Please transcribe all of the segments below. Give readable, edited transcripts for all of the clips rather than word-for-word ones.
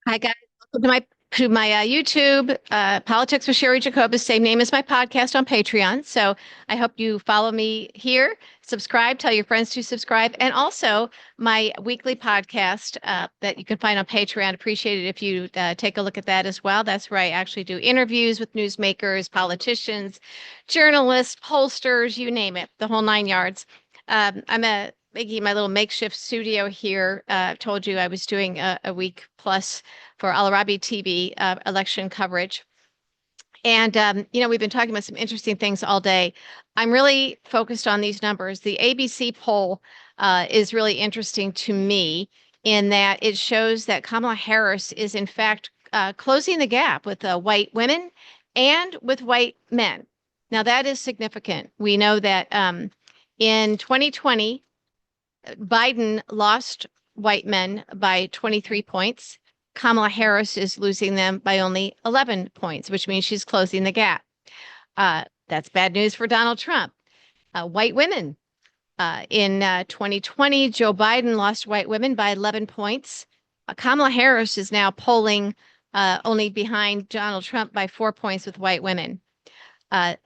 Hi guys, welcome to my YouTube Politics with Cheri Jacobus. Same name as my podcast on Patreon. So I hope you follow me here, subscribe, tell your friends to subscribe, and also my weekly podcast that you can find on Patreon. Appreciate it if you take a look at that as well. That's where I actually do interviews with newsmakers, politicians, journalists, pollsters, you name it, the whole nine yards. I'm making my little makeshift studio here. Told you I was doing a week plus for Al Arabi TV election coverage. And, we've been talking about some interesting things all day. I'm really focused on these numbers. The ABC poll is really interesting to me in that it shows that Kamala Harris is, in fact, closing the gap with white women and with white men. Now, that is significant. We know that in 2020, Biden lost white men by 23 points. Kamala Harris is losing them by only 11 points, which means she's closing the gap. That's bad news for Donald Trump. White women. In 2020, Joe Biden lost white women by 11 points. Kamala Harris is now polling only behind Donald Trump by 4 points with white women.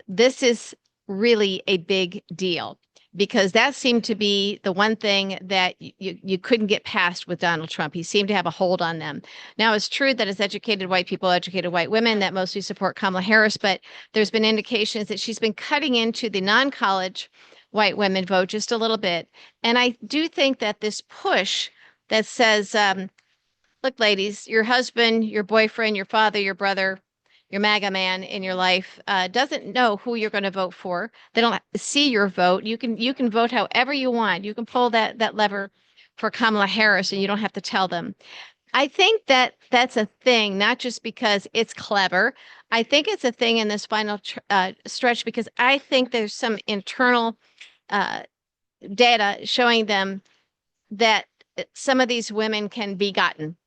This is really a big deal because that seemed to be the one thing that you couldn't get past with Donald Trump. He seemed to have a hold on them. Now, it's true that it's educated white people, educated white women that mostly support Kamala Harris, but there's been indications that she's been cutting into the non-college white women vote just a little bit. And I do think that this push that says, look, ladies, your husband, your boyfriend, your father, your brother, your MAGA man in your life doesn't know who you're going to vote for. They don't see your vote. You can vote however you want. You can pull that lever for Kamala Harris, and you don't have to tell them. I think that that's a thing, not just because it's clever. I think it's a thing in this final stretch because I think there's some internal uh, data showing them that some of these women can be gotten.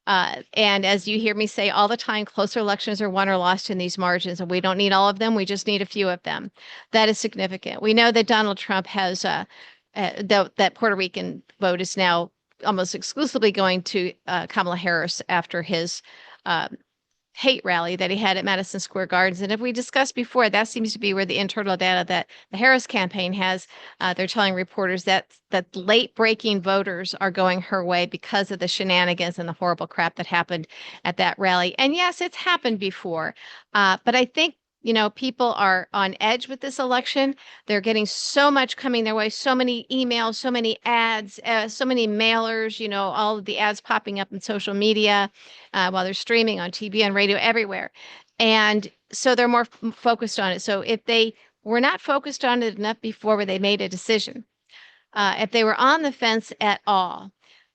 And as you hear me say all the time, closer elections are won or lost in these margins, and we don't need all of them. We just need a few of them. That is significant. We know that Donald Trump has that Puerto Rican vote is now almost exclusively going to Kamala Harris after his uh, hate rally that he had at Madison Square Gardens. And if we discussed before, that seems to be where the internal data that the Harris campaign has. They're telling reporters that late breaking voters are going her way because of the shenanigans and the horrible crap that happened at that rally. And yes, it's happened before. But I think people are on edge with this election. They're getting so much coming their way, so many emails, so many ads, so many mailers, all of the ads popping up in social media while they're streaming on TV and radio everywhere. And so they're more focused on it. So if they were not focused on it enough before where they made a decision, if they were on the fence at all,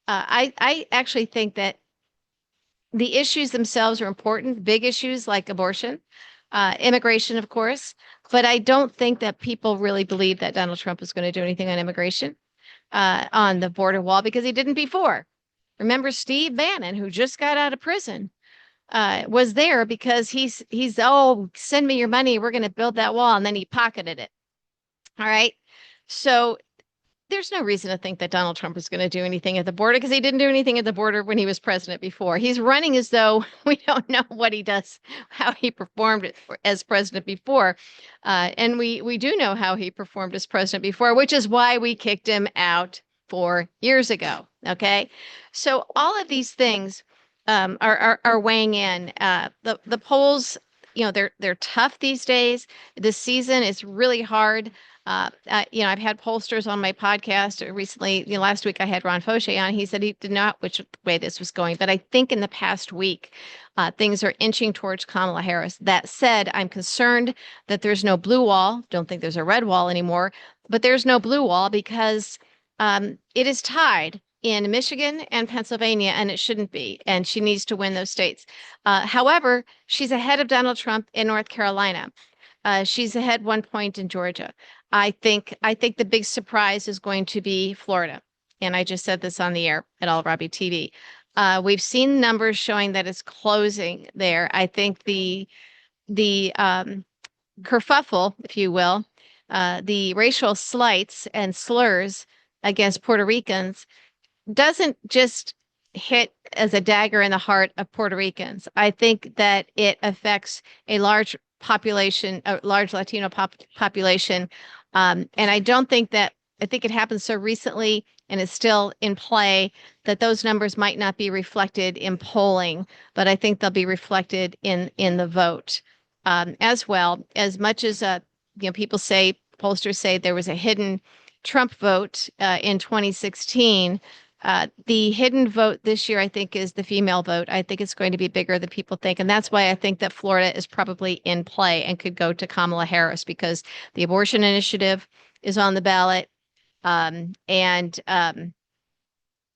I actually think that the issues themselves are important, big issues like abortion, immigration, of course. But I don't think that people really believe that Donald Trump is going to do anything on immigration, on the border wall, because he didn't before. Remember Steve Bannon, who just got out of prison, was there because oh, send me your money. We're going to build that wall. And then he pocketed it. All right. So there's no reason to think that Donald Trump is going to do anything at the border because he didn't do anything at the border when he was president before. He's running as though we don't know what he does, how he performed as president before. And we do know how he performed as president before, which is why we kicked him out 4 years ago. Okay. So all of these things are weighing in. The polls, they're tough these days. This season is really hard. I've had pollsters on my podcast recently. Last week I had Ron Fauché on. He said he did not which way this was going, but I think in the past week things are inching towards Kamala Harris. That said, I'm concerned that there's no blue wall. Don't think there's a red wall anymore, but there's no blue wall because it is tied in Michigan and Pennsylvania, and it shouldn't be. And she needs to win those states. However, she's ahead of Donald Trump in North Carolina. She's ahead 1 point in Georgia. I think the big surprise is going to be Florida. And I just said this on the air at Al Arabi TV. We've seen numbers showing that it's closing there. I think the kerfuffle, if you will, the racial slights and slurs against Puerto Ricans doesn't just hit as a dagger in the heart of Puerto Ricans. I think that it affects a large population, a large Latino population. And I don't think that, I think it happened so recently and it's still in play that those numbers might not be reflected in polling, but I think they'll be reflected in the vote as well. As much as people say, pollsters say there was a hidden Trump vote in 2016. The hidden vote this year, I think, is the female vote. I think it's going to be bigger than people think. And that's why I think that Florida is probably in play and could go to Kamala Harris because the abortion initiative is on the ballot.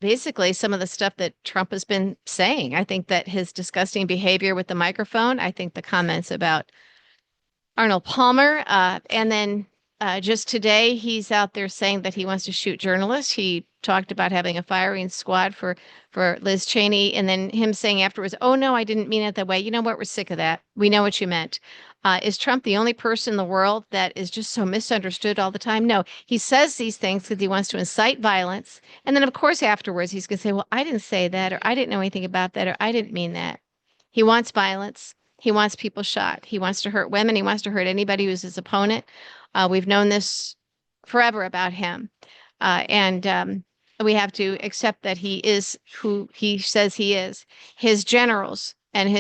Basically, some of the stuff that Trump has been saying, I think that his disgusting behavior with the microphone, I think the comments about Arnold Palmer. And then just today, he's out there saying that he wants to shoot journalists. He talked about having a firing squad for Liz Cheney, and then him saying afterwards, "Oh no, I didn't mean it that way. You know what? We're sick of that. We know what you meant." Is Trump the only person in the world that is just so misunderstood all the time? No, he says these things because he wants to incite violence, and then of course afterwards he's going to say, "Well, I didn't say that, or I didn't know anything about that, or I didn't mean that." He wants violence. He wants people shot. He wants to hurt women. He wants to hurt anybody who's his opponent. We've known this forever about him. And we have to accept that he is who he says he is. His generals and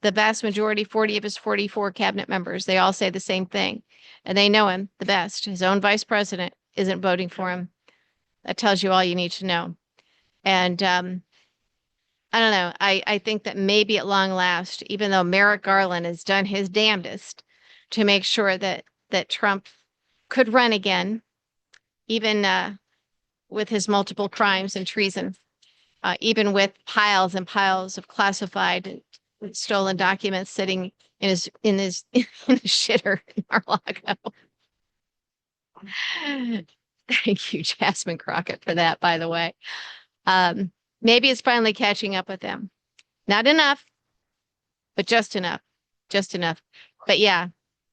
the vast majority, 40 of his 44 cabinet members, they all say the same thing. And they know him the best. His own vice president isn't voting for him. That tells you all you need to know. And I don't know. I think that maybe at long last, even though Merrick Garland has done his damnedest to make sure that Trump could run again, even with his multiple crimes and treason, even with piles and piles of classified stolen documents sitting in his shitter in Mar-a-Lago. Thank you, Jasmine Crockett, for that, by the way. Maybe it's finally catching up with him. Not enough, but just enough. Just enough. But yeah,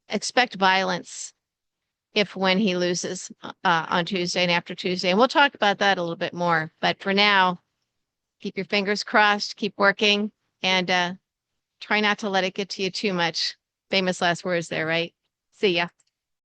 expect violence if when he loses on Tuesday and after Tuesday. And we'll talk about that a little bit more. But for now, keep your fingers crossed, keep working, and try not to let it get to you too much. Famous last words there, right? See ya.